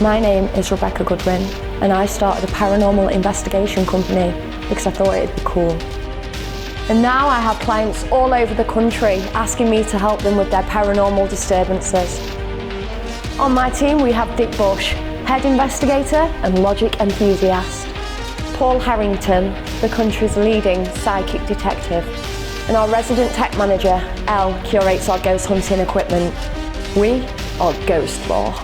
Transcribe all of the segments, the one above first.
My name is Rebecca Goodwin, and I started a paranormal investigation company because I thought it'd be cool. And now I have clients all over the country asking me to help them with their paranormal disturbances. On my team we have Dick Bush, head investigator and logic enthusiast, Paul Harrington, the country's leading psychic detective, and our resident tech manager, Elle, curates our ghost hunting equipment. We are GhostLaw.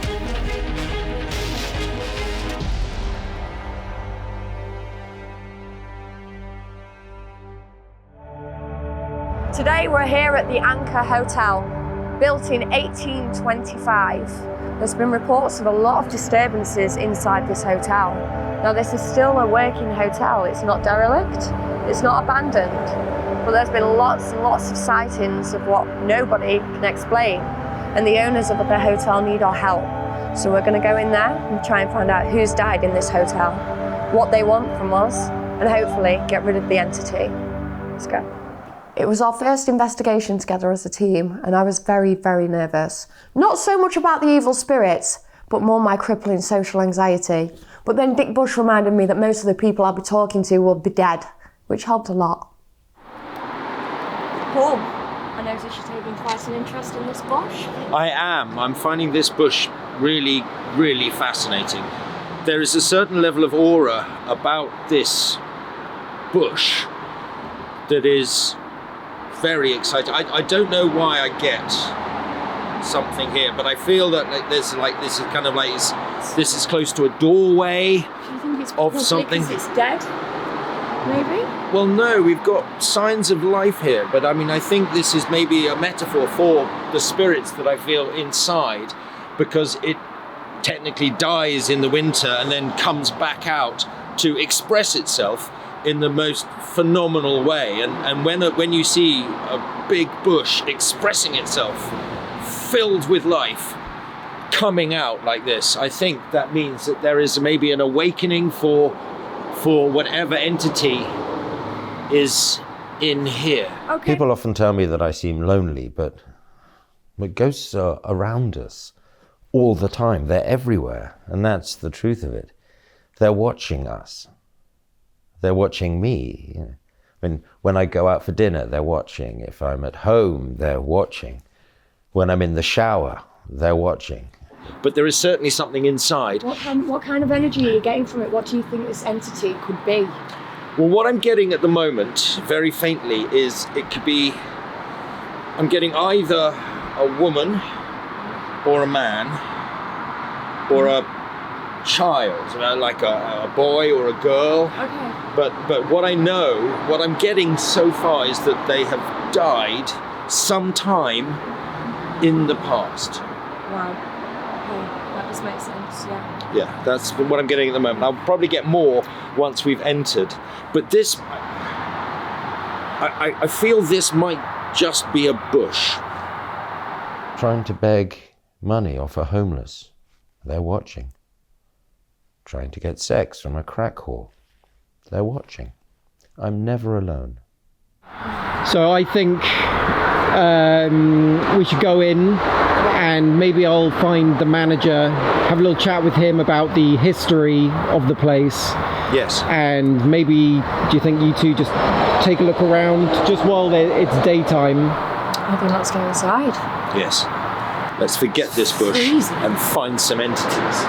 Today we're here at the Anchor Hotel, built in 1825. There's been reports of a lot of disturbances inside this hotel. Now this is still a working hotel, it's not derelict, it's not abandoned, but there's been lots and lots of sightings of what nobody can explain, and the owners of the hotel need our help. So we're going to go in there and try and find out who's died in this hotel, what they want from us, and hopefully get rid of the entity. Let's go. It was our first investigation together as a team, and I was very, very nervous. Not so much about the evil spirits, but more my crippling social anxiety. But then Dick Bush reminded me that most of the people I'll be talking to will be dead, which helped a lot. Paul, I noticed you're taking quite an interest in this bush. I am. I'm finding this bush really, really fascinating. There is a certain level of aura about this bush that is very exciting. I don't know why I get something here, but I feel that this is close to a doorway. Do you think it's of something? Because it's dead? Maybe? Well, no, we've got signs of life here, but I mean, I think this is maybe a metaphor for the spirits that I feel inside, because it technically dies in the winter and then comes back out to express itself in the most phenomenal way. And when you see a big bush expressing itself, filled with life, coming out like this, I think that means that there is maybe an awakening for whatever entity is in here. Okay. People often tell me that I seem lonely, but ghosts are around us all the time. They're everywhere, and that's the truth of it. They're watching us. They're watching me. I mean, when I go out for dinner, they're watching. If I'm at home, they're watching. When I'm in the shower, they're watching. But there is certainly something inside. What kind of energy are you getting from it? What do you think this entity could be? Well, what I'm getting at the moment, very faintly, is it could be, I'm getting either a woman or a man or a child, like a boy or a girl. Okay. But what I know, what I'm getting so far is that they have died sometime in the past. Wow. Okay, that does make sense, yeah. Yeah, that's what I'm getting at the moment. I'll probably get more once we've entered. But this, I feel this might just be a bush. Trying to beg money off a homeless. They're watching. Trying to get sex from a crack whore. They're watching. I'm never alone. So I think we should go in and maybe I'll find the manager, have a little chat with him about the history of the place. Yes. And maybe, do you think you two just take a look around just while it's daytime? I think let's go inside. Yes. Let's forget this bush and find some entities.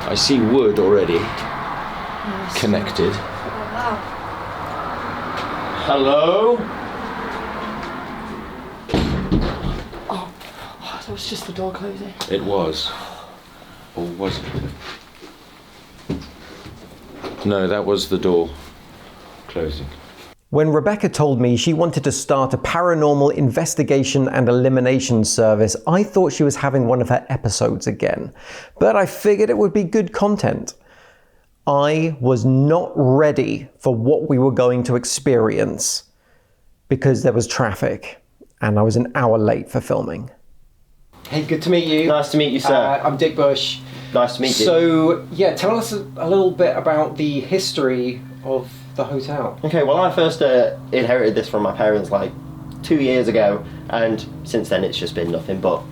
I see wood already connected. Oh, wow. Hello? Oh, that was just the door closing. It was. Or was it? No, that was the door closing. When Rebecca told me she wanted to start a paranormal investigation and elimination service, I thought she was having one of her episodes again. But I figured it would be good content. I was not ready for what we were going to experience because there was traffic and I was an hour late for filming. Hey, good to meet you. Nice to meet you, sir. I'm Dick Bush. Nice to meet you. So, yeah, tell us a little bit about the history of the hotel. Okay, well, I first inherited this from my parents like 2 years ago, and since then it's just been nothing but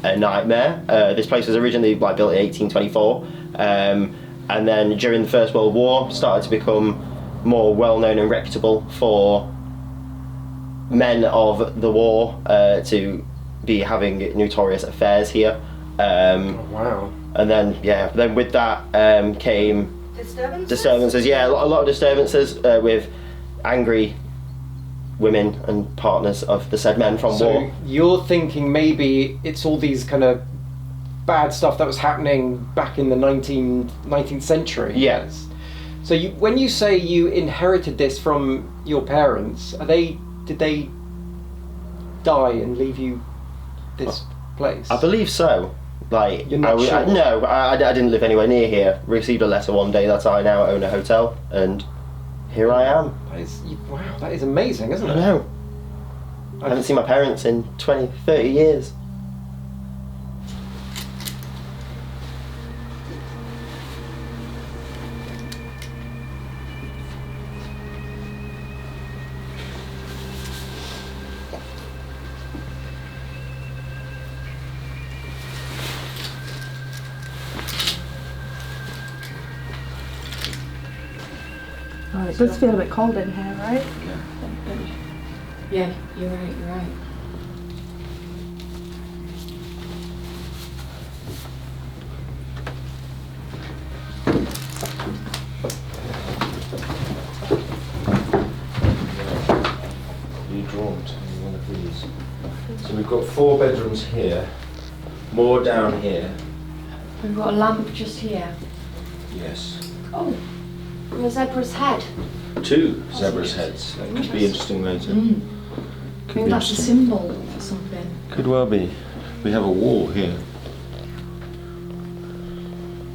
a nightmare. This place was originally built in 1824, and then during the First World War started to become more well-known and reputable for men of the war to be having notorious affairs here. Wow. And then with that came disturbances. Yeah, a lot of disturbances with angry women and partners of the said men from war. So you're thinking maybe it's all these kind of bad stuff that was happening back in the 19th century. Yes. So when you say you inherited this from your parents, did they die and leave you this place? I believe so. Like, You're not sure? No, I didn't live anywhere near here. Received a letter one day that I now own a hotel, and here I am. Wow, that is amazing, isn't I it? know. I haven't seen my parents in 20, 30 years. Oh, it does feel a bit cold in here, right? Yeah, you're right. You drawn to one of these. So we've got 4 bedrooms here, more down here. We've got a lamp just here. Yes. Oh, and a zebra's head. 2 zebra's heads. That could be interesting later. Maybe that's a symbol for something. Could well be. We have a wall here.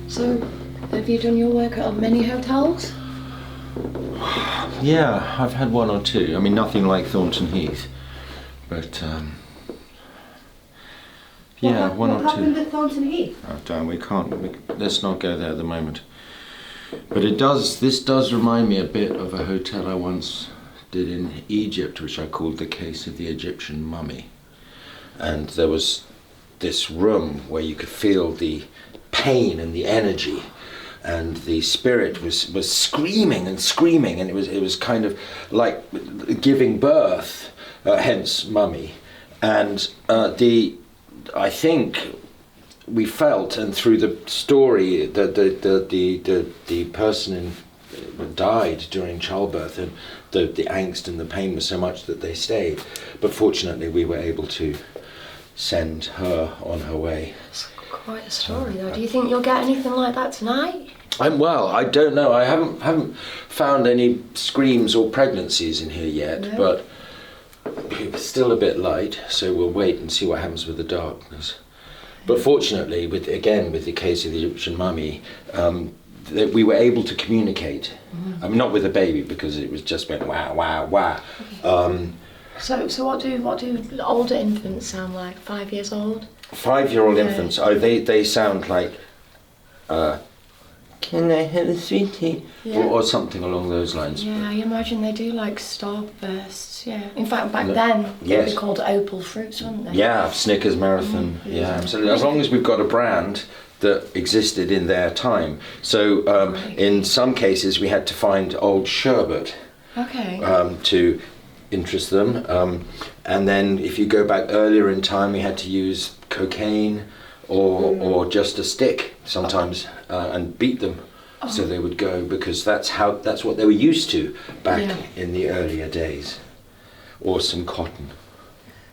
So, have you done your work at many hotels? Yeah, I've had 1 or 2. I mean, nothing like Thornton Heath, but yeah, 1 or 2. What happened at Thornton Heath? Oh, damn, let's not go there at the moment. But this does remind me a bit of a hotel I once did in Egypt, which I called the case of the Egyptian mummy. And there was this room where you could feel the pain and the energy, and the spirit was screaming and screaming, and it was kind of like giving birth, hence mummy. And I think we felt, and through the story, that the person died during childbirth, and the angst and the pain was so much that they stayed. But fortunately, we were able to send her on her way. It's quite a story, though. Do you think you'll get anything like that tonight? Well, I don't know. I haven't found any screams or pregnancies in here yet, No. but it's still a bit light, so we'll wait and see what happens with the darkness. But fortunately, with the case of the Egyptian mummy, that we were able to communicate. I mean, not with the baby, because it was just went wah wah wah. So what do older infants sound like? 5 years old? 5-year-old infants. Oh, they sound like. Can I have a sweetie? Yeah. Or something along those lines. Yeah, I imagine they do like starbursts. Yeah. In fact, back No. then they'd Yes. be called opal fruits, wouldn't they? Yeah, Snickers Marathon. Yeah, absolutely. As long as we've got a brand that existed in their time. So in some cases we had to find old sherbet Okay. to interest them. And then if you go back earlier in time, we had to use cocaine or just a stick sometimes and beat them so they would go, because that's what they were used to back in the earlier days. Or some cotton.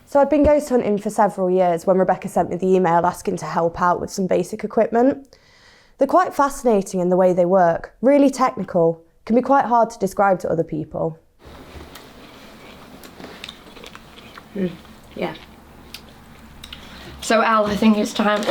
So I'd been ghost hunting for several years when Rebecca sent me the email asking to help out with some basic equipment. They're quite fascinating in the way they work, really technical, can be quite hard to describe to other people. Yeah. So Elle, I think it's time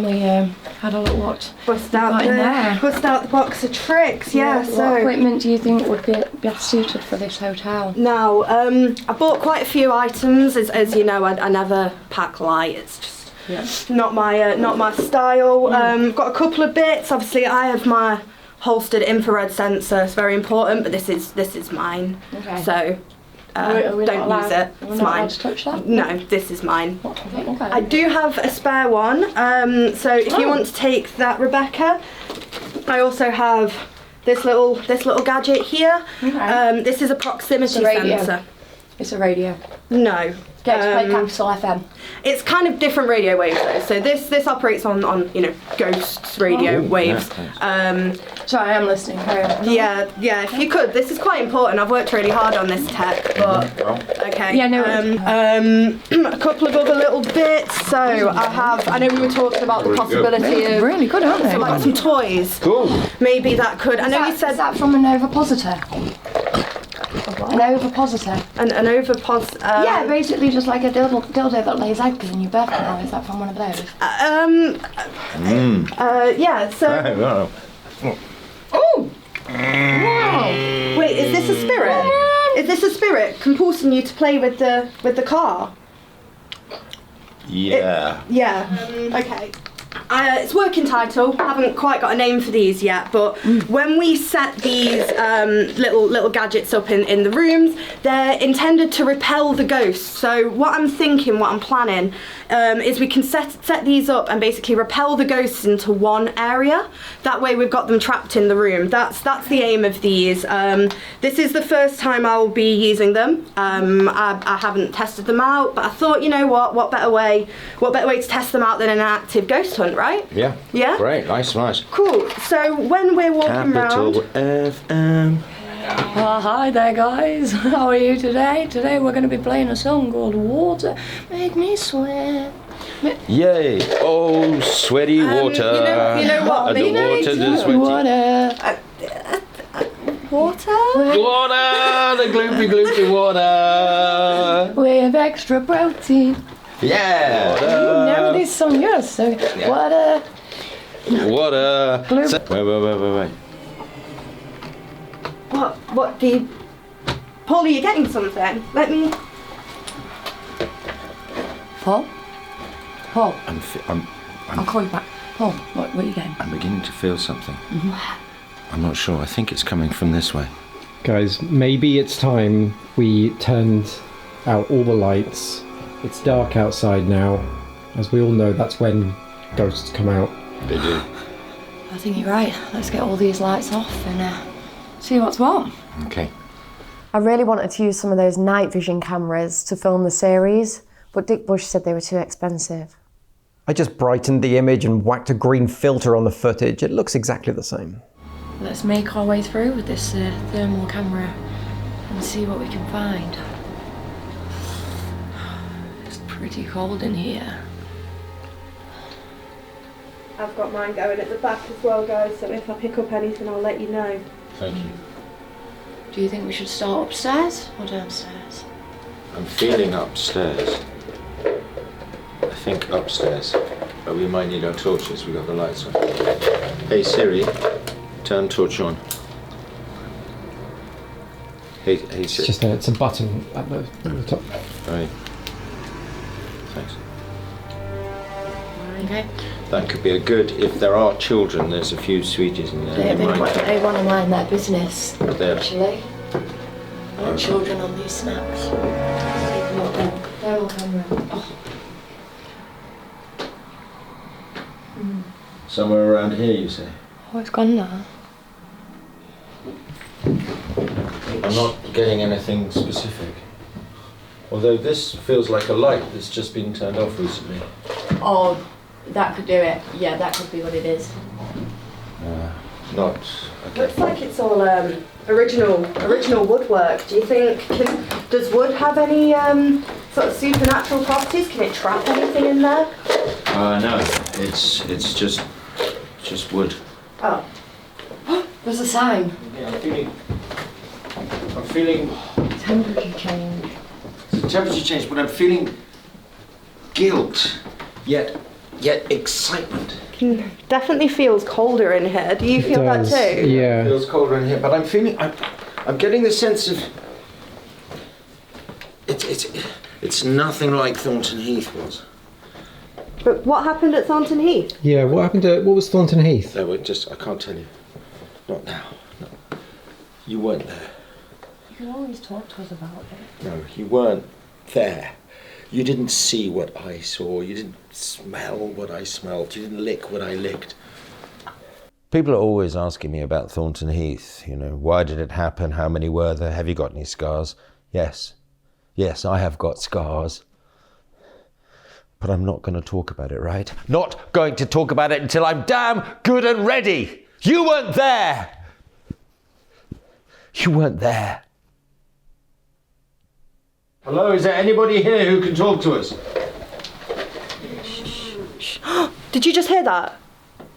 we had a look what Bust got in there. out the box of tricks, What equipment do you think would be best suited for this hotel? Now, I bought quite a few items. As you know, I never pack light. It's just not my style. Got a couple of bits. Obviously, I have my holstered infrared sensor. It's very important, but this is mine. Okay. So don't use it. It's mine. To touch that? No, this is mine. Okay. I do have a spare one. So if you want to take that, Rebecca, I also have this little gadget here. Okay. This is a proximity radio. sensor. It's a radio. No. Get to play Capital FM. It's kind of different radio waves though. So this operates on ghosts radio waves. Sorry, I'm listening. Carry on. Yeah. If you could, this is quite important. I've worked really hard on this tech, but okay. Yeah, no. A couple of other little bits. So I know we were talking about the possibility of Really good, aren't they? like some toys. Cool. Maybe that could. I know you said Is that from an ovipositor? An ovipositor. an ovopos. Yeah, basically just like a dildo that lays eggs in your birth canal. Is that from one of those? Yeah. So. Oh! Wow! Wait, is this a spirit? Is this a spirit compulsing you to play with the car? Yeah. Okay. It's working title. Haven't quite got a name for these yet, but when we set these little gadgets up in the rooms, they're intended to repel the ghosts. So what I'm planning, is we can set these up and basically repel the ghosts into one area. That way we've got them trapped in the room. That's the aim of these. This is the first time I'll be using them. I haven't tested them out, but I thought, you know what better way to test them out than an active ghost hunt, right? Yeah. Yeah? Great. Nice. Cool. So when we're walking Capital around... FM. Oh, hi there, guys. How are you today? Today we're going to be playing a song called Water Make Me Sweat. Yay! Oh, sweaty water. you know what? The water, the sweaty Water? water, the gloopy water. With extra protein. Yeah. You know this song, yes. So, water. Water. Gloop. Wait. What do you... Paul, are you getting something? Let me... Paul? Paul, I'm I'll call you back. Paul, what are you getting? I'm beginning to feel something. I'm not sure. I think it's coming from this way. Guys, maybe it's time we turned out all the lights. It's dark outside now. As we all know, that's when ghosts come out. They do. I think you're right. Let's get all these lights off and see what's what. Okay. I really wanted to use some of those night vision cameras to film the series, but Dick Bush said they were too expensive. I just brightened the image and whacked a green filter on the footage. It looks exactly the same. Let's make our way through with this thermal camera and see what we can find. It's pretty cold in here. I've got mine going at the back as well, guys, so if I pick up anything, I'll let you know. Thank you. Do you think we should start upstairs or downstairs? I'm feeling upstairs. I think upstairs. But we might need our torches. We've got the lights on. Hey Siri, turn torch on. Hey Siri. It's a button at the top. Right. Thanks. Okay. That could be a good, if there are children, there's a few sweeties in there. They want to mind their business, They're- actually. Children on these snaps. Thermal camera. Oh. Somewhere around here, you say? Oh, it's gone now. I'm not getting anything specific. Although this feels like a light that's just been turned off recently. Oh, that could do it. Yeah, that could be what it is. Not. Okay. Looks like it's all original woodwork. Do you think, does wood have any sort of supernatural properties? Can it trap anything in there? No, it's just wood. Oh. There's a sign. Yeah, I'm feeling Temperature change. the temperature change, but I'm feeling guilt, yet excitement. Definitely feels colder in here. Do you feel that too? Yeah. It feels colder in here, but I'm getting the sense of it's nothing like Thornton Heath was. But what happened at Thornton Heath? Yeah, what was Thornton Heath? No, I can't tell you. Not now. No. You weren't there. You can always talk to us about it. No, you weren't there. You didn't see what I saw. You didn't smell what I smelled. You didn't lick what I licked. People are always asking me about Thornton Heath. You know, why did it happen? How many were there? Have you got any scars? Yes. Yes, I have got scars. But I'm not going to talk about it, right? Not going to talk about it until I'm damn good and ready. You weren't there. You weren't there. Hello, is there anybody here who can talk to us? Did you just hear that?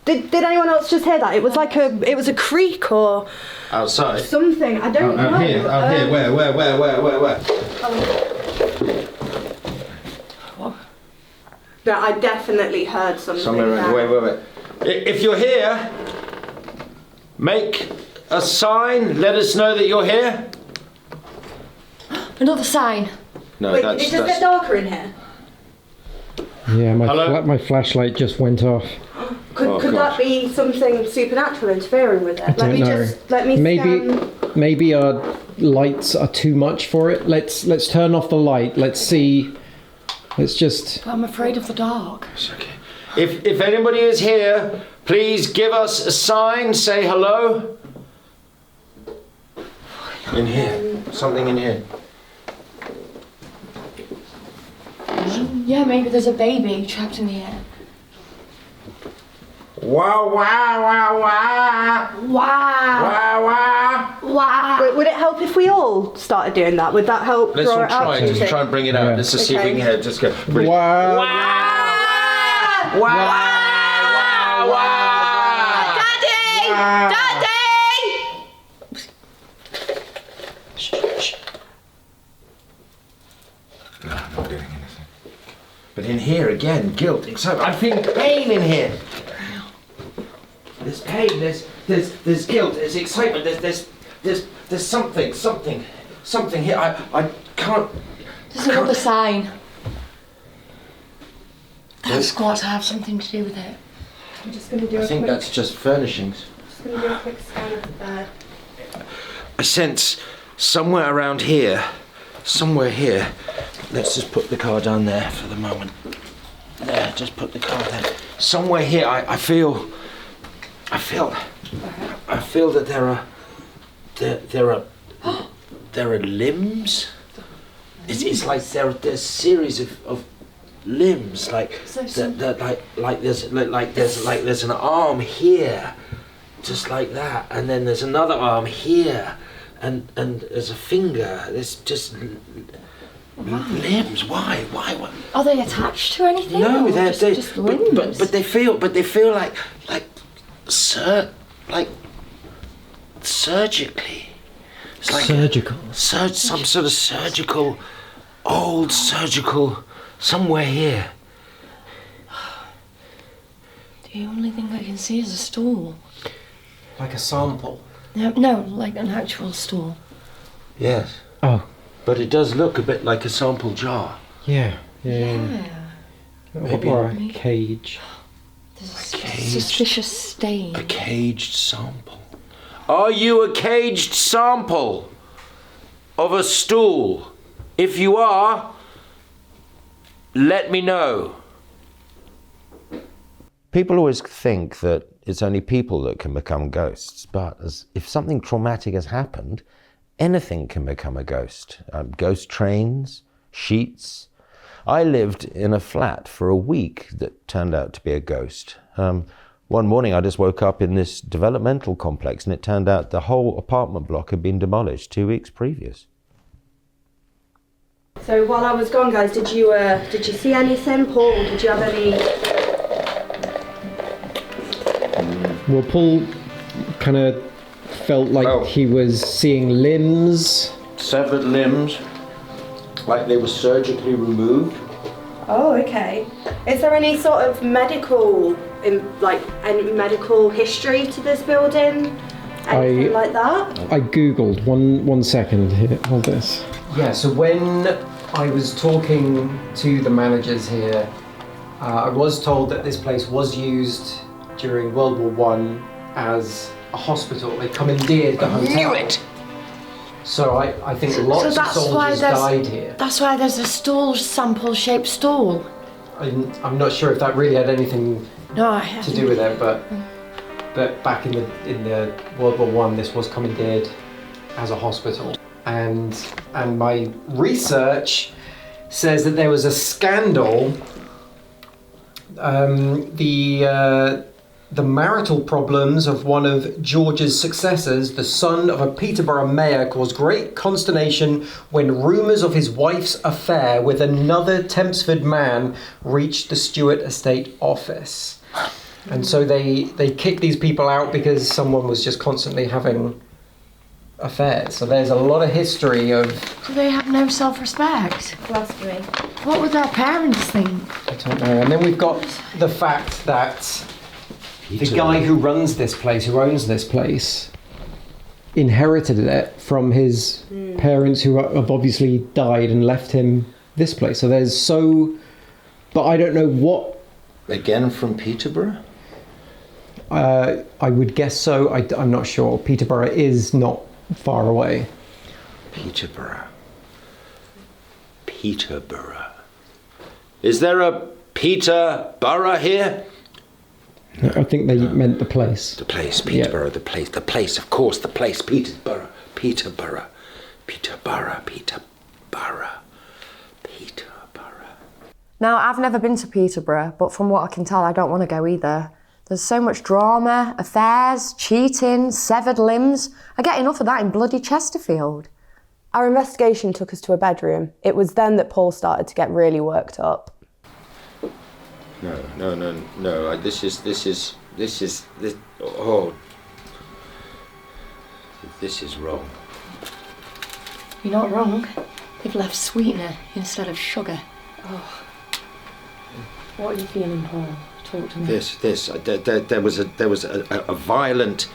Did anyone else just hear that? It was like it was a creak or Outside? something. I don't know. Out here. Where? No, I definitely heard something. Somewhere around. Wait. If you're here, make a sign. Let us know that you're here. Another sign. No, Wait, it just get darker in here. Yeah, Hello? my flashlight just went off. Could that be something supernatural interfering with it? I don't know. Let me scan. Maybe our lights are too much for it. Let's turn off the light. Let's see. Let's just. But I'm afraid of the dark. It's okay. If anybody is here, please give us a sign. Say hello. In here. Something in here. Yeah, maybe there's a baby trapped in the air. Wow, wow, wow, wow. Wow. Wow, wow. Wow. Would it help if we all started doing that? Would that help Let's draw all it out? try. do you Just think? try and bring it out. Yeah. Let's just see if we Okay. can hear. Just go. Bring it. Wow. Wow, wow, wow. Daddy! No, I'm not doing anything. But in here again, guilt, excitement. I'm feeling pain in here. There's pain. There's guilt. There's excitement. There's something here. I can't. There's another sign. That's got to have something to do with it. I'm just going to do I a think quick, that's just furnishings. just going to do a quick scan of the bed. I sense somewhere around here, somewhere here. Let's just put the car down there for the moment. There, just put the car there. Somewhere here, I feel that there are limbs. It's like there's a series of limbs, like there's an arm here, just like that, and then there's another arm here, and there's a finger. There's just limbs. Why? Are they attached to anything? No, or they're just limbs. but they feel like surgically. It's like Surgical. some sort of surgical, old surgical, somewhere here. The only thing I can see is a stool. Like a sample. No, like an actual stool. Yes, Oh, but it does look a bit like a sample jar. yeah. Maybe. Or a cage. There's a cage. suspicious stain. A caged sample. Are you a caged sample of a stool? If you are, let me know. People always think that it's only people that can become ghosts, but if something traumatic has happened, anything can become a ghost. Ghost trains, sheets. I lived in a flat for a week that turned out to be a ghost. One morning I just woke up in this developmental complex and it turned out the whole apartment block had been demolished 2 weeks previous. So while I was gone, guys, did you see anything, Paul? Did you have any? Well, Paul kind of felt like he was seeing limbs. Severed limbs, like they were surgically removed. Oh, okay. Is there any sort of medical, any medical history to this building? Anything like that? I googled. One second here. Hold this. Yeah. So when I was talking to the managers here, I was told that this place was used during World War One as a hospital. They commandeered the hotel. Knew it! So I think lots of soldiers died here. That's why there's a stool, sample-shaped stool. I'm not sure if that really had anything to do with it, but back in the World War One, this was commandeered as a hospital, and my research says that there was a scandal. The marital problems of one of George's successors, the son of a Peterborough mayor, caused great consternation when rumours of his wife's affair with another Tempsford man reached the Stewart estate office. And so they kicked these people out because someone was just constantly having affairs. So there's a lot of history of... Do they have no self-respect? Blasphemy. What would their parents think? I don't know. And then we've got the fact that the guy who runs this place, who owns this place, inherited it from his parents who have obviously died and left him this place. So there's but I don't know what... Again from Peterborough? I would guess so. I'm not sure. Peterborough is not far away. Peterborough. Is there a Peterborough here? I think they meant the place. The place, Peterborough, the place, of course, the place, Peterborough. Now, I've never been to Peterborough, but from what I can tell, I don't want to go either. There's so much drama, affairs, cheating, severed limbs. I get enough of that in bloody Chesterfield. Our investigation took us to a bedroom. It was then that Paul started to get really worked up. No. This is wrong. You're not wrong. They've left sweetener instead of sugar. Oh. What are you feeling, Paul? Talk to me. There was a violent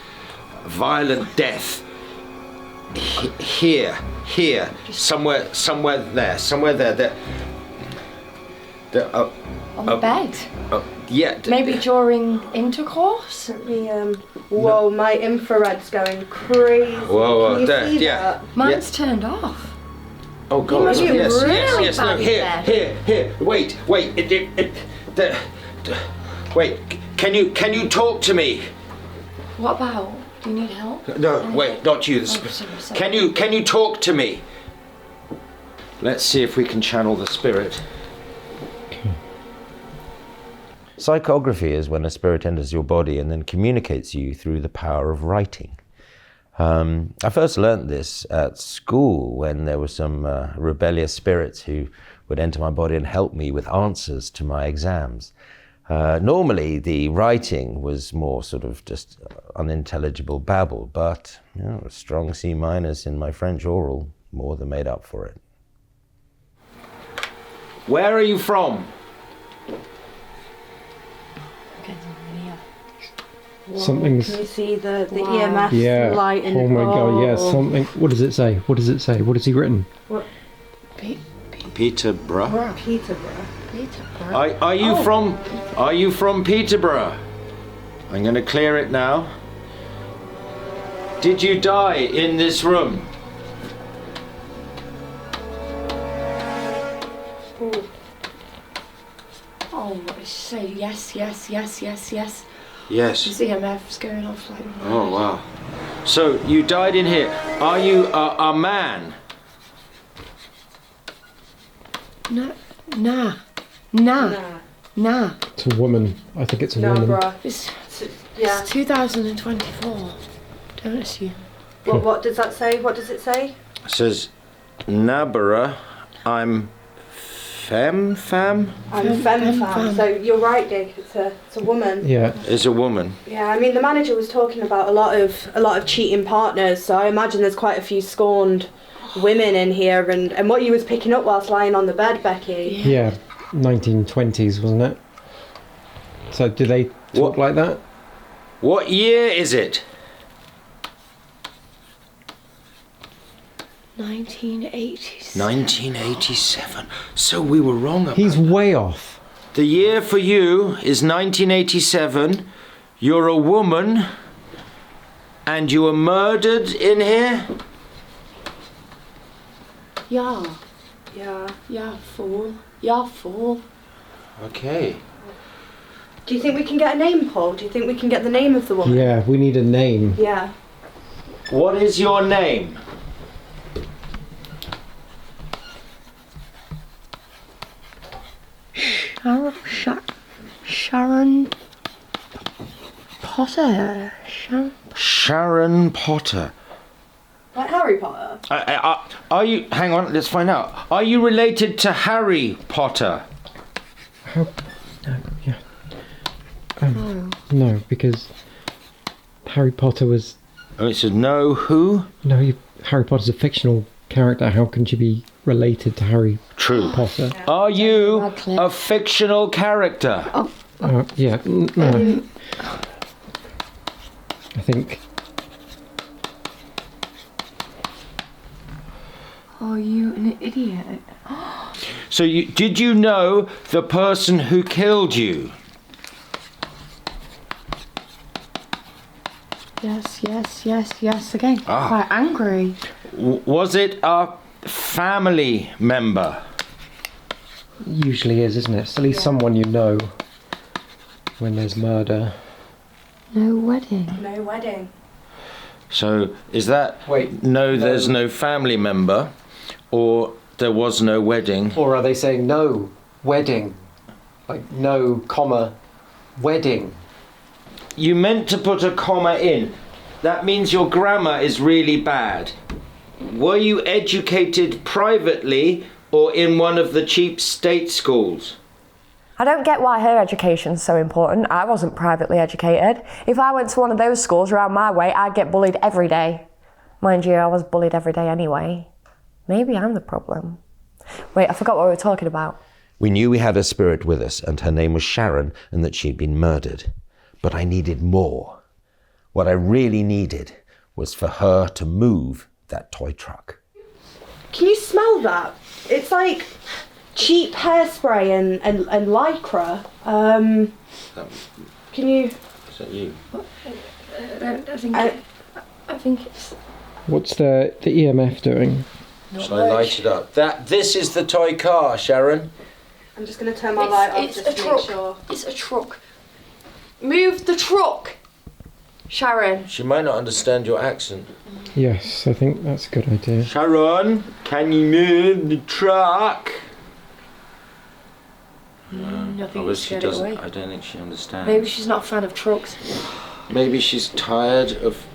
death here, somewhere there. On the bed? Yeah. Maybe during intercourse? Let me, whoa, my infrared's going crazy. Whoa, Can you there, see yeah. that? Mine's turned off. Oh God! must be Yes. bad Look here. Wait. Wait. Can you talk to me? What about? Do you need help? No, wait, not you. Sorry. Can you talk to me? Let's see if we can channel the spirit. Psychography is when a spirit enters your body and then communicates you through the power of writing. I first learnt this at school when there were some rebellious spirits who would enter my body and help me with answers to my exams. Normally the writing was more sort of just unintelligible babble, but a strong C- in my French oral more than made up for it. Where are you from? Something's... Can you see the EMF light in Oh my God, yeah, something... What does it say? What has he written? What? Peterborough. Peterborough. Are you from Peterborough? I'm going to clear it now. Did you die in this room? Oh, say yes. Yes. His EMF's going off like... Oh wow. So you died in here. Are you a man? No. Nah. It's a woman. I think it's a woman. Bruh. It's Yeah. 2024. Don't assume. What does that say? What does it say? It says, Nabara, I'm femme. I'm femme. So you're right, Dick. It's a woman. Yeah. Is a woman. Yeah, I mean the manager was talking about a lot of cheating partners. So I imagine there's quite a few scorned women in here, and what you was picking up whilst lying on the bed, Becky. Yeah, 1920s, wasn't it? So do they talk like that? What year is it? 1987. 1987. So we were wrong about He's way off. The year for you is 1987. You're a woman, and you were murdered in here? Yeah. Yeah. Yeah, fool. Yeah, fool. Okay. Do you think we can get a name, Paul? Do you think we can get the name of the woman? Yeah, we need a name. Yeah. What is your name? Sharon Potter. Sharon Potter. Like Harry Potter? Are you... Hang on, let's find out. Are you related to Harry Potter? No, because Harry Potter was... Oh, it says no who? No, Harry Potter's a fictional character. How can she be related to Harry True. Potter? Are you a fictional character? Yeah, no. I think... Are you an idiot? So did you know the person who killed you? Yes. Again, quite angry. Was it a family member? Usually is, isn't it? It's at least someone you know when there's murder. No wedding. No wedding. So is that... Wait, no, there's no family member, or there was no wedding? Or are they saying no wedding? Like no, comma, wedding. You meant to put a comma in. That means your grammar is really bad. Were you educated privately or in one of the cheap state schools? I don't get why her education's so important. I wasn't privately educated. If I went to one of those schools around my way, I'd get bullied every day. Mind you, I was bullied every day anyway. Maybe I'm the problem. Wait, I forgot what we were talking about. We knew we had a spirit with us, and her name was Sharon, and that she'd been murdered. But I needed more. What I really needed was for her to move that toy truck. Can you smell that? It's like cheap hairspray and lycra. Can you... Is that you? I think it's... What's the EMF doing? Shall I light it up? This is the toy car, Sharon. I'm just going to turn my light off just to make sure. It's a truck. Move the truck, Sharon. She might not understand your accent. Yes, I think that's a good idea. Sharon, can you move the truck? I think Obviously she she scared it doesn't. away. I don't think she understands. Maybe she's not a fan of trucks. Maybe she's tired of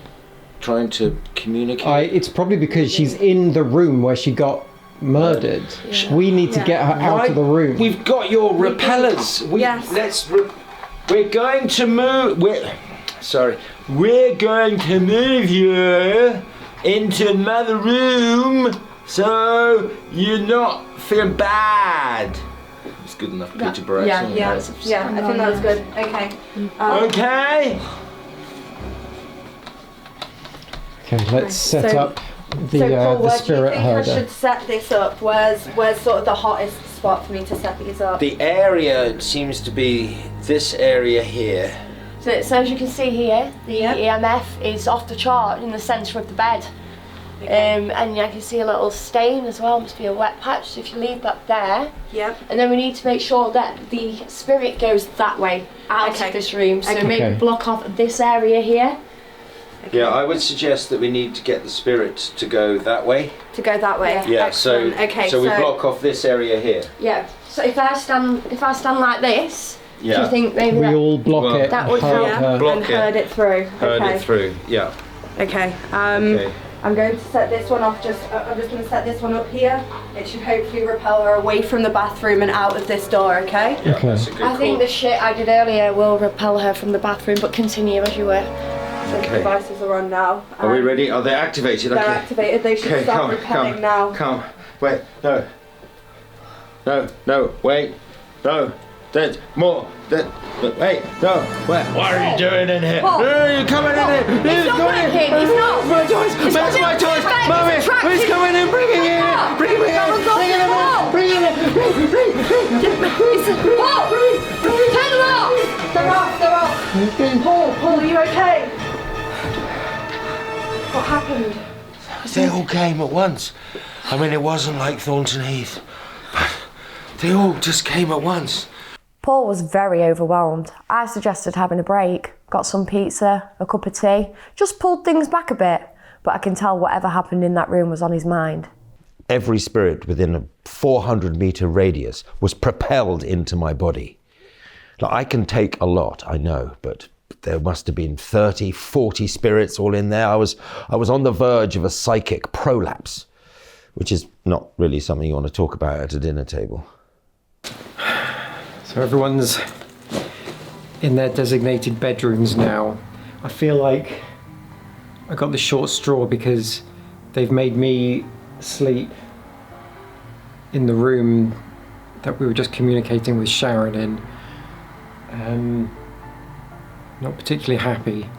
trying to communicate. It's probably because she's in the room where she got murdered. Yeah. We need to get her out of the room. We've got your repellers. Yes. We're going to move. We're going to move you into another room, so you're not feeling bad. It's good enough, Peterborough. Yeah, I think that was good. Okay. Okay. Okay, let's set up the Paul, where spirit do you think I herder. should set this up? Where's sort of the hottest spot for me to set these up? The area seems to be this area here. So as you can see here, the EMF is off the chart in the centre of the bed. Okay. And I can see a little stain as well, must be a wet patch, so if you leave that there. Yep. And then we need to make sure that the spirit goes that way, out of this room. So maybe block off this area here. Okay. Yeah, I would suggest that we need to get the spirit to go that way. To go that way. Yeah, Excellent. so we block off this area here. Yeah. So if I stand like this, do you think maybe We all block it. that would herd help. her. Block and it. herd it through. Herd Okay. it through, yeah. Okay. Okay. I'm going to set this one off. I'm just going to set this one up here. It should hopefully repel her away from the bathroom and out of this door. Okay. Yeah, Okay. that's a good I think call. the shit I did earlier will repel her from the bathroom, but continue as you were. So the devices are on now. Are we ready? Are they activated? They're Okay. activated. They should Okay, start come, repelling come, now. come. Wait, no. No, wait, no. There's more. Wait, no. What are you doing in here? Paul. You're coming in here. It's not working. It's not. My toys. Where's my toys? Mommy, who's coming in? Bring it in. Bring it in. Bring it in. Bring it in. Paul! Turn them off! They're off. Paul, are you okay? What happened? They all came at once. I mean, it wasn't like Thornton Heath, but they all just came at once. Paul was very overwhelmed. I suggested having a break, got some pizza, a cup of tea, just pulled things back a bit, but I can tell whatever happened in that room was on his mind. Every spirit within a 400-meter radius was propelled into my body. Now, I can take a lot, I know, but there must have been 30, 40 spirits all in there. I was on the verge of a psychic prolapse, which is not really something you want to talk about at a dinner table. So everyone's in their designated bedrooms now. I feel like I got the short straw because they've made me sleep in the room that we were just communicating with Sharon in. Not particularly happy.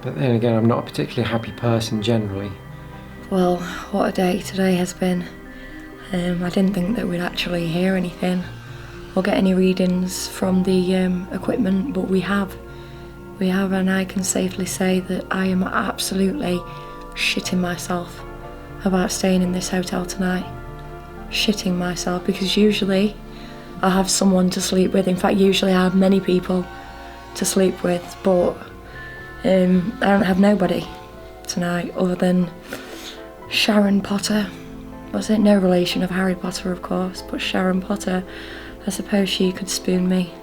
But then again, I'm not a particularly happy person generally. Well, what a day today has been. I didn't think that we'd actually hear anything or get any readings from the equipment, but we have. We have, and I can safely say that I am absolutely shitting myself about staying in this hotel tonight. Shitting myself, because usually I have someone to sleep with. In fact, usually I have many people to sleep with, but I don't have nobody tonight other than Sharon Potter. Was it? No relation of Harry Potter, of course, but Sharon Potter. I suppose she could spoon me.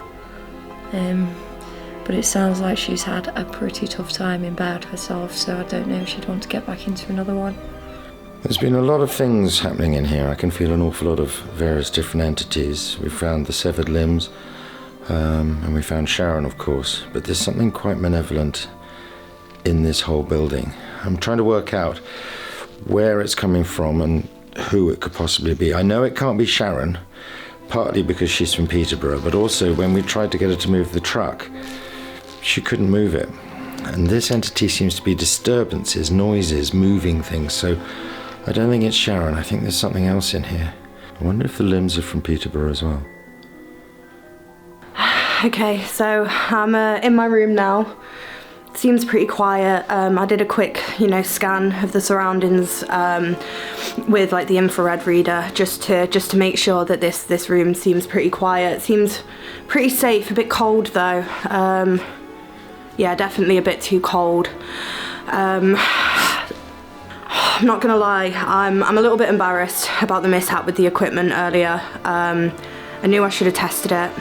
But it sounds like she's had a pretty tough time in bed herself, so I don't know if she'd want to get back into another one. There's been a lot of things happening in here. I can feel an awful lot of various different entities. We found the severed limbs, and we found Sharon, of course, but there's something quite malevolent in this whole building. I'm trying to work out where it's coming from and who it could possibly be. I know it can't be Sharon, partly because she's from Peterborough, but also when we tried to get her to move the truck, she couldn't move it. And this entity seems to be disturbances, noises, moving things, so I don't think it's Sharon. I think there's something else in here. I wonder if the limbs are from Peterborough as well. Okay, so I'm in my room now. Seems pretty quiet. I did a quick, scan of the surroundings with like the infrared reader, just to make sure that this room seems pretty quiet. Seems pretty safe. A bit cold though. Yeah, definitely a bit too cold. I'm not gonna lie. I'm a little bit embarrassed about the mishap with the equipment earlier. I knew I should have tested it.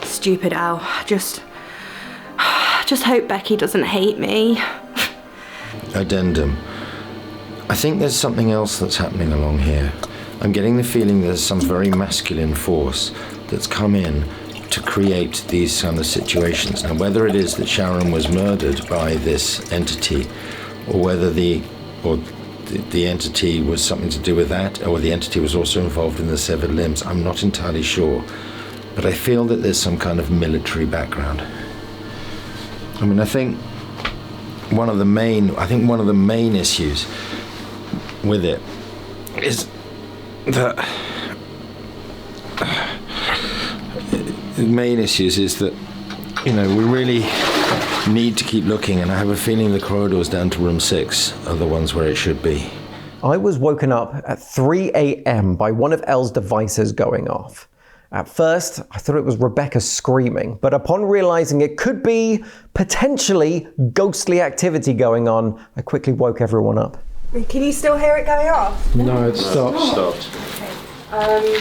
Stupid Elle. Just hope Becky doesn't hate me. Addendum. I think there's something else that's happening along here. I'm getting the feeling there's some very masculine force that's come in to create these kind of situations. Now, whether it is that Sharon was murdered by this entity, or whether the entity was something to do with that, or the entity was also involved in the severed limbs, I'm not entirely sure. But I feel that there's some kind of military background. I mean, I think one of the main issues with it is that we really need to keep looking, and I have a feeling the corridors down to room 6 are the ones where it should be. I was woken up at 3 a.m. by one of Elle's devices going off. At first, I thought it was Rebecca screaming, but upon realizing it could be potentially ghostly activity going on, I quickly woke everyone up. Can you still hear it going off? No, it stopped. Okay.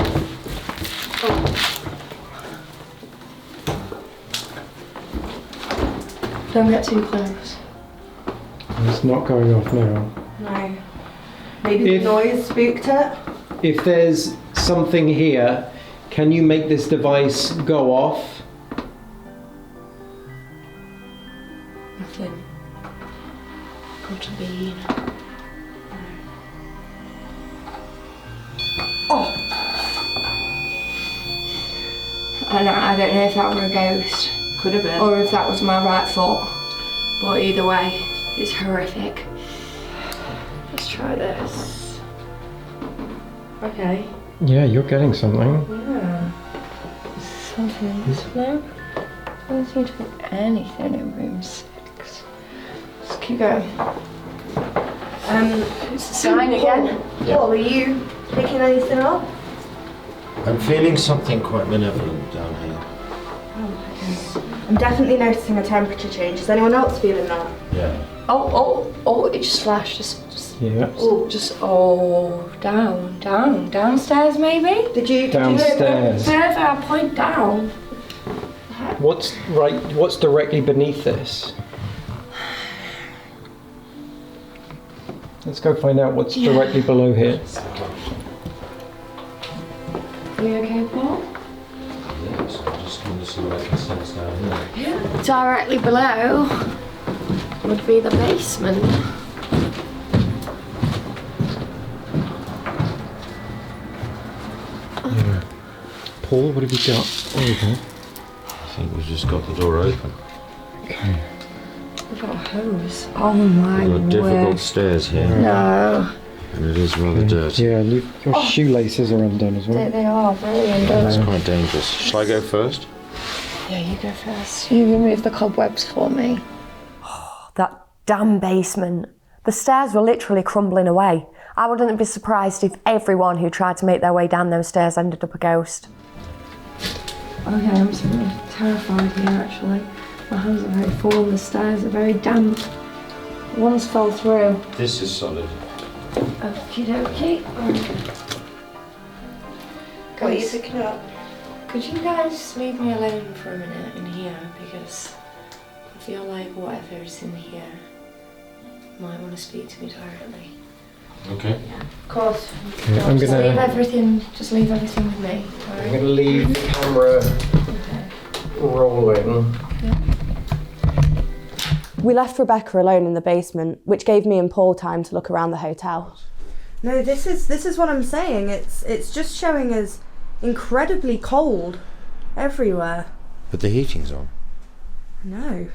Don't get too close. It's not going off now. No. Maybe the noise spooked it? If there's something here, can you make this device go off? Nothing. Got to be. And I don't know if that were a ghost. Could have been. Or if that was my right foot. But either way, it's horrific. Let's try this. Okay. Yeah, you're getting something. Yeah. Something in this now. Doesn't seem to be anything in room 6. Let's keep going. It's a sign again. Paul, are you picking anything up? I'm feeling something quite malevolent down here. I'm definitely noticing a temperature change. Is anyone else feeling that? Yeah. Oh, it just flashed. Yeah. Downstairs maybe? Did you Downstairs. Wherever I point down. What's directly beneath this? Let's go find out what's directly below here. Are you okay, Paul? Yes, I'm just going to see what I can sense down here. Directly below would be the basement. Paul, what have you got? There you go. I think we've just got the door open. Okay. We've got a hose. Oh my We've got difficult stairs here. No. And it is rather dirty. Yeah, your shoelaces are undone as well. They are very It's undone. quite dangerous. Shall I go first? Yeah, you go first. You remove the cobwebs for me. That damn basement. The stairs were literally crumbling away. I wouldn't be surprised if everyone who tried to make their way down those stairs ended up a ghost. Okay, I'm sort of terrified here actually. My hands are very full, the stairs are very damp. One's fell through. This is solid. Okie dokie. What are you picking up? Could you guys leave me alone for a minute in here, because I feel like whatever is in here might want to speak to me directly. Okay. Of course. Okay, I'm Just leave gonna everything with me. I'm gonna leave the camera rolling. We left Rebecca alone in the basement, which gave me and Paul time to look around the hotel. No, this is what I'm saying. It's just showing us incredibly cold everywhere. But the heating's on. No.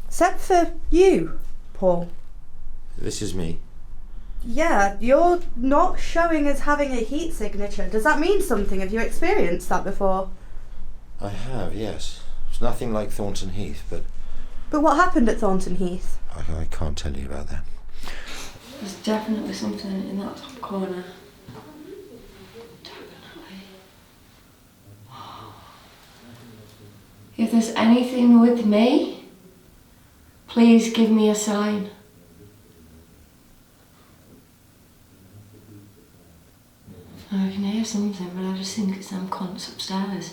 Except for you, Paul. This is me. Yeah, you're not showing as having a heat signature. Does that mean something? Have you experienced that before? I have, yes. It's nothing like Thornton Heath, but But what happened at Thornton Heath? I can't tell you about that. There's definitely something in that top corner. Definitely. If there's anything with me, please give me a sign. I can hear something, but I just think it's them cunts upstairs.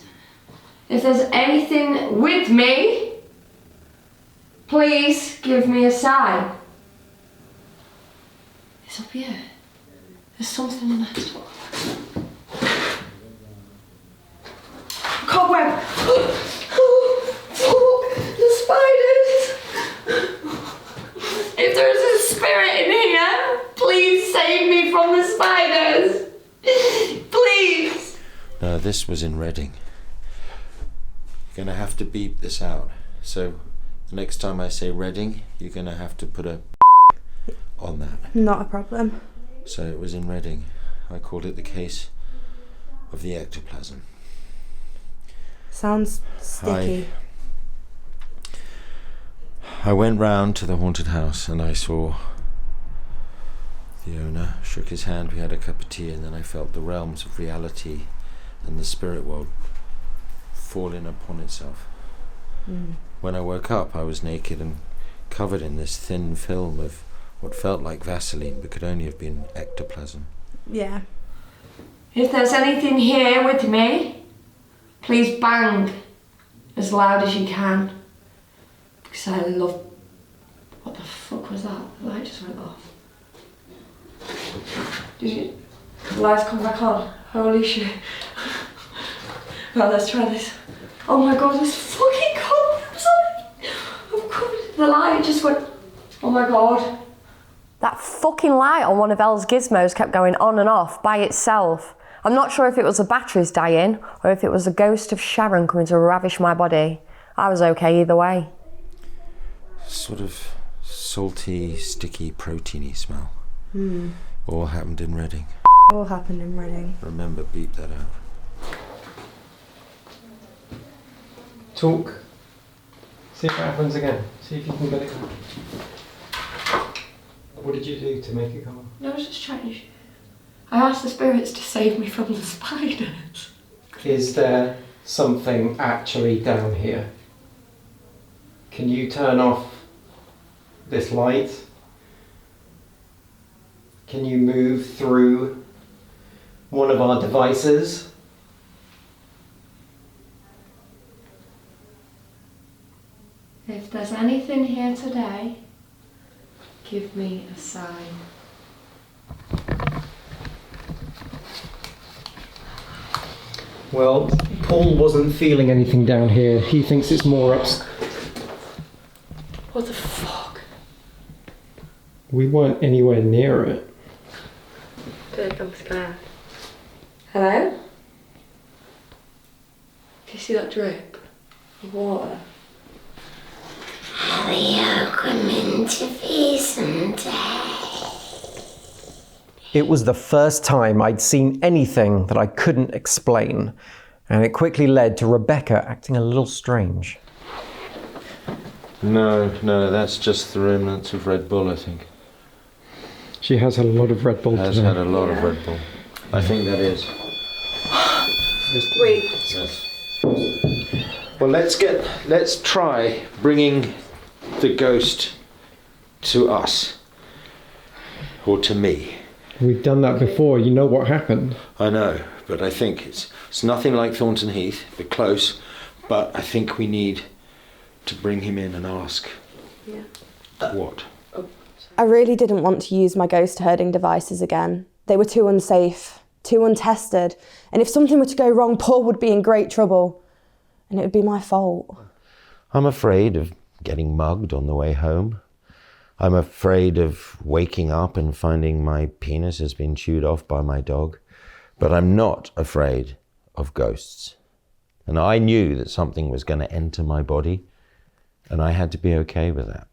If there's anything with me, please give me a sign. It's up here. There's something in that door. Cobweb! The spiders! If there's a spirit in here, please save me from the spiders! Please! No, this was in Reading. You're going to have to beep this out. So the next time I say Reading, you're going to have to put a on that. Not a problem. So it was in Reading. I called it the case of the ectoplasm. Sounds sticky. I went round to the haunted house and I saw the owner, shook his hand, we had a cup of tea, and then I felt the realms of reality and the spirit world fall in upon itself. When I woke up, I was naked and covered in this thin film of what felt like Vaseline but could only have been ectoplasm. Yeah. If there's anything here with me, please bang as loud as you can. Because I love... What the fuck was that? The light just went off. Did you... The lights come back on? Holy shit. Right, let's try this. Oh my god, it's fucking cold. I'm sorry. I'm covered. The light just went... Oh my god. That fucking light on one of Elle's gizmos kept going on and off by itself. I'm not sure if it was the batteries dying or if it was the ghost of Sharon coming to ravish my body. I was okay either way. Sort of salty, sticky, proteiny smell. All happened in Reading. All happened in Reading. Remember, beep that out. Talk. See if it happens again. See if you can get it. What did you do to make it come on? No, I was just trying to... I asked the spirits to save me from the spiders. Is there something actually down here? Can you turn off this light? Can you move through one of our devices? If there's anything here today, give me a sign. Well, Paul wasn't feeling anything down here. He thinks it's more ups. What the fuck? We weren't anywhere near it. Dude, I'm scared. Hello? Do you see that drip of water? It was the first time I'd seen anything that I couldn't explain, and it quickly led to Rebecca acting a little strange. No, that's just the remnants of Red Bull, I think. She has had a lot of Red Bull Has today. had a lot of Red Bull. I think that is. Wait. Yes. Well, let's try bringing the ghost to us. Or to me. We've done that before. You know what happened. I know, but I think it's nothing like Thornton Heath, a bit close, but I think we need to bring him in and ask. Yeah. What? I really didn't want to use my ghost herding devices again. They were too unsafe, too untested, and if something were to go wrong, Paul would be in great trouble, and it would be my fault. I'm afraid of getting mugged on the way home. I'm afraid of waking up and finding my penis has been chewed off by my dog. But I'm not afraid of ghosts. And I knew that something was going to enter my body, and I had to be okay with that.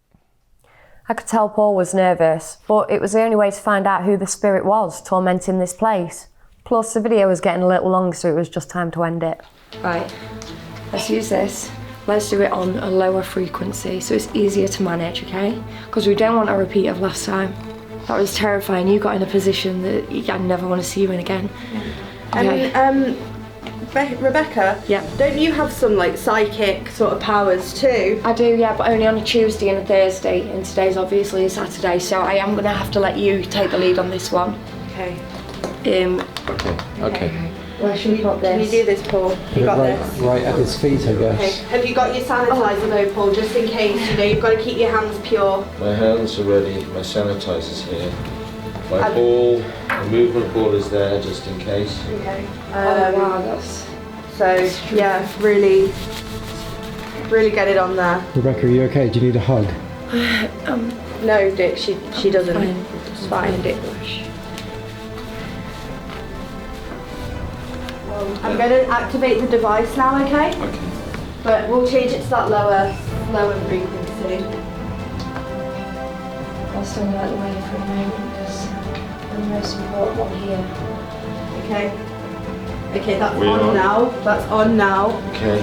I could tell Paul was nervous, but it was the only way to find out who the spirit was tormenting this place. Plus, the video was getting a little long, so it was just time to end it. Right, let's use this. Let's do it on a lower frequency so it's easier to manage, okay? Because we don't want a repeat of last time. That was terrifying. You got in a position that I never want to see you in again. Okay. Rebecca, Yeah. don't you have some like psychic sort of powers too? I do, yeah, but only on a Tuesday and a Thursday, and today's obviously a Saturday, so I am gonna have to let you take the lead on this one. Okay. Okay. Where should we put Can you this? do this, Paul? You got this? Right at his feet, I Okay. guess. Have you got your sanitizer though, Paul, just in case? You know, you've got to keep your hands pure. My hands are ready, my sanitizer's here. My ball, the movement ball is there just in case. Okay. Oh wow, that's... So, yeah, really get it on there. Rebecca, are you okay? Do you need a hug? No, Dick, she doesn't. Fine. It's fine, Dick. I'm going to activate the device now, okay? Okay. But we'll change it to that lower frequency. I'll stand out the way for a moment because I'm the most important one here. Okay. Okay, that's We're on on. now. That's on now. Okay.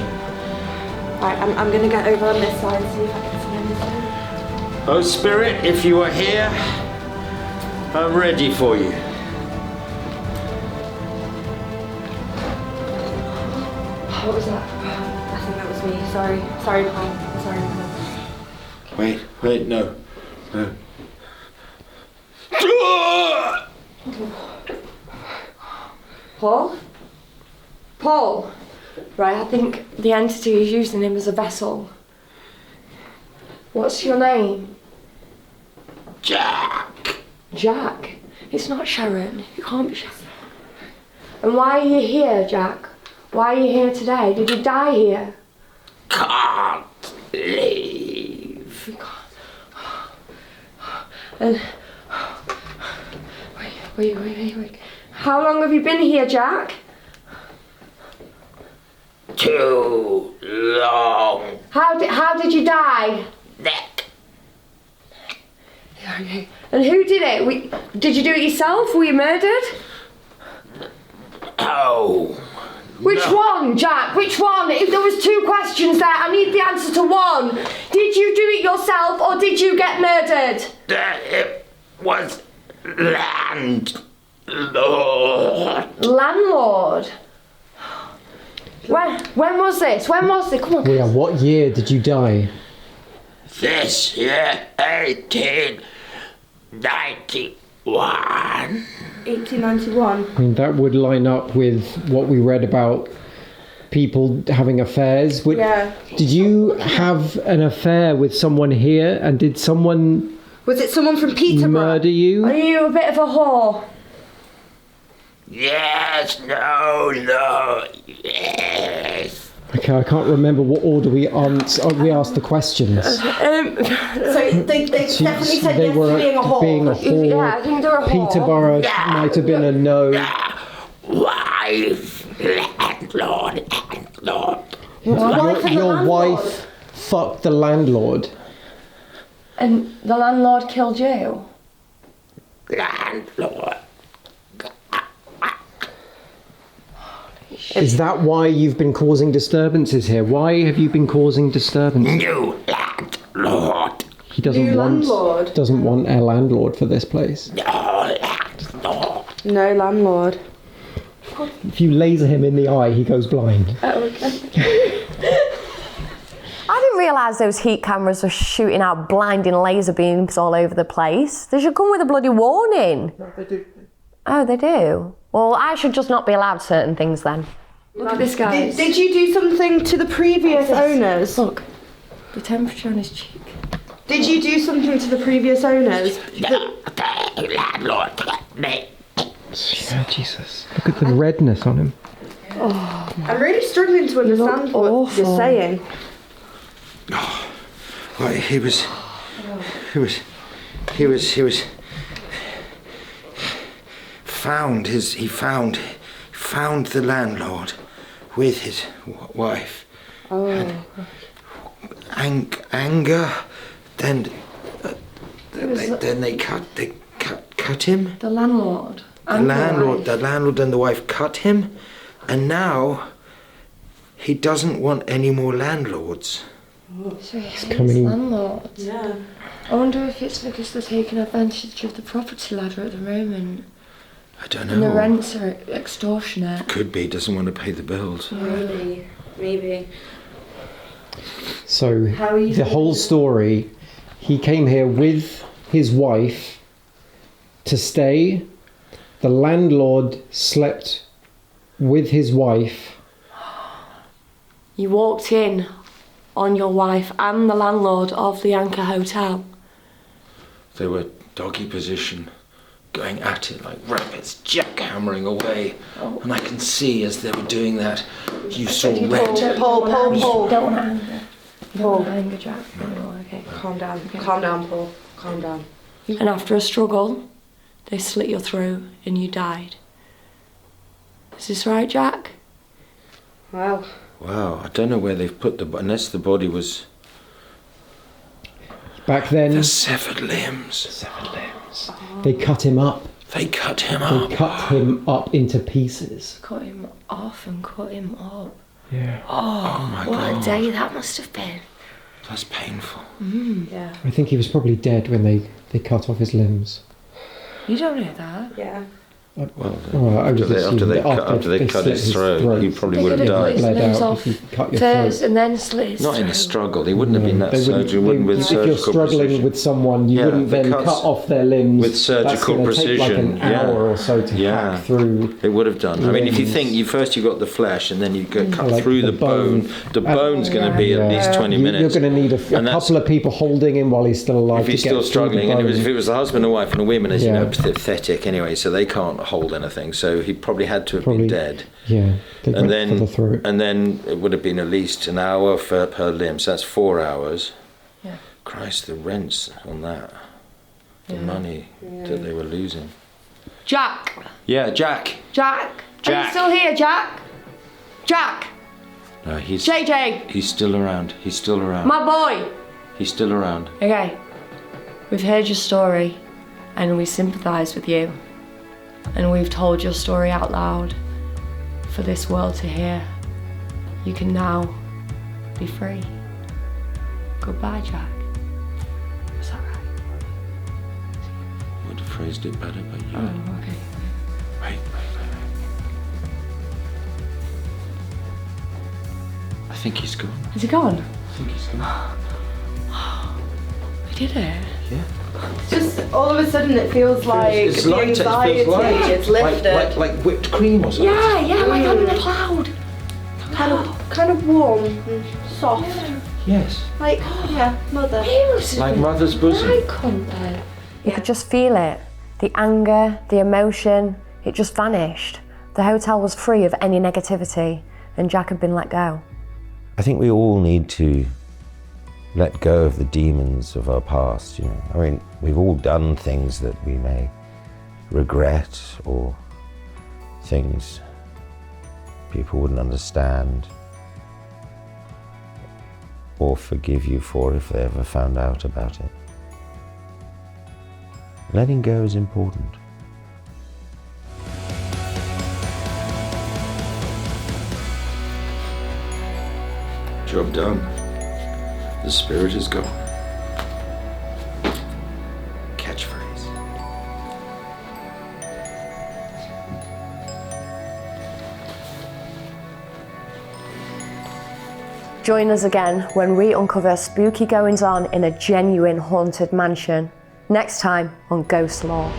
Right, I'm going to get over on this side and see if I can see anything. Oh, Spirit, if you are here, I'm ready for you. What was that? I think that was me. Sorry, Paul. Sorry. Wait, no. Paul? Right, I think the entity is using him as a vessel. What's your name? Jack. Jack? It's not Sharon. You can't be Sharon. And why are you here, Jack? Why are you here today? Did you die here? Can't leave. You can't. And Wait. How long have you been here, Jack? Too long. How did you die? Neck. Okay. And who did it? Did you do it yourself? Were you murdered? Oh. Which one, Jack? Which one? If there was 2 questions there, I need the answer to one. Did you do it yourself or did you get murdered? It was landlord. Landlord? When was this? Come on. Yeah, what year did you die? This year, 1891. 1891. I mean, that would line up with what we read about people having affairs. Yeah. Did you have an affair with someone here, and did someone Was it someone from Peterborough? murder you? Are you a bit of a whore? Yes, no, yes. Okay, I can't remember what order we asked the questions. So they definitely said They yes were to being a whore. being a whore. Yeah, I think they're a whore. Peterborough might have been a no. Wife, landlord. Your wife fucked the landlord. And the landlord killed you? Landlord. Is that why you've been causing disturbances here? Why have you been causing disturbances? New landlord. He doesn't New landlord? doesn't want a landlord for this place. No landlord. No landlord. If you laser him in the eye, he goes blind. Oh, okay. I didn't realise those heat cameras were shooting out blinding laser beams all over the place. They should come with a bloody warning. No, they do. Oh, they do? Well, I should just not be allowed certain things then. Look at this, guys. Did you do something to the previous owners? Look, the temperature on his cheek. Did you do something to the previous owners? No, the landlord got me. Yeah, Jesus. Look at the redness on him. I'm really struggling to understand what you're saying. Well, he was found. He found the landlord with his wife. Oh. And anger. Then they cut him. The landlord. The landlord and the wife cut him, and now he doesn't want any more landlords. So he hates coming- landlords. Yeah. I wonder if it's because they're taking advantage of the property ladder at the moment. I don't And the know. rents are extortionate. Could be, doesn't want to pay the bills. Maybe. So How are you the whole doing? story, he came here with his wife to stay. The landlord slept with his wife. You walked in on your wife and the landlord of the Anchor Hotel. They were doggy position, going at it like rabbits, jackhammering away. And I can see as they were doing that, you saw red. Paul. Don't want to anger. You don't want to anger, Jack. No, okay. Calm down, Paul. Calm down. And after a struggle, they slit your throat and you died. Is this right, Jack? Well, Wow, I don't know where they've put unless the body was Back then, the severed limbs. they cut him up. They cut him They up. cut him up into pieces. Cut him off and cut him up. Yeah. Oh, my what God. a day that must have been. That's painful. yeah. I think he was probably dead when they cut off his limbs. You don't know that. Yeah. Well, Well, I after would they assume cut slit his throat, he probably would have They died. his Bled limbs out off if you cut your first throat. and then slit his Not in a throat. struggle. They wouldn't have been that They wouldn't- surgery. Wouldn't with if you're surgical struggling precision. with someone, you Yeah, wouldn't then because cut off their limbs. with surgical That's gonna precision, take like an yeah. hour or so to Yeah. hack through. It would have done. I mean, if you limbs. think you got the flesh and then you go cut Like through the the bone, the bone's going to be at least 20 minutes. You're going to need a And that's- couple of people holding him while he's still alive. If he's to get still through struggling, the and bone. if it was a husband and wife and a woman, as you Yeah. know, pathetic anyway, so they can't hold anything. So he probably had to have been dead. Yeah, they And went for the throat. then it would have been at least an hour per limb. So that's 4 hours. Yeah. Christ, the rents on that, the money that they were losing. Jack. Yeah, Jack. Jack. Are you Jack. still here, Jack? Jack. No, he's JJ. He's still around. He's still around. My boy. He's still around. Okay. We've heard your story and we sympathise with you. And we've told your story out loud for this world to hear. You can now be free. Goodbye, Jack. Is that right? Would have phrased it better, but yeah. Oh, okay. Wait. I think he's gone. Is he gone? I think he's gone. We did it. Yeah. Just all of a sudden it feels like It's the light. It anxiety feels light. is lifted. Like whipped cream or something. Yeah, like under the cloud. Kind of warm and soft. Yes. Like, yeah, mother. Like mother's bosom. You could just feel it. The anger, the emotion, it just vanished. The hotel was free of any negativity and Jack had been let go. I think we all need to let go of the demons of our past, you know. I mean, we've all done things that we may regret or things people wouldn't understand or forgive you for if they ever found out about it. Letting go is important. Job done. The spirit is gone. Catchphrase. Join us again when we uncover spooky goings on in a genuine haunted mansion. Next time on GhostLaw.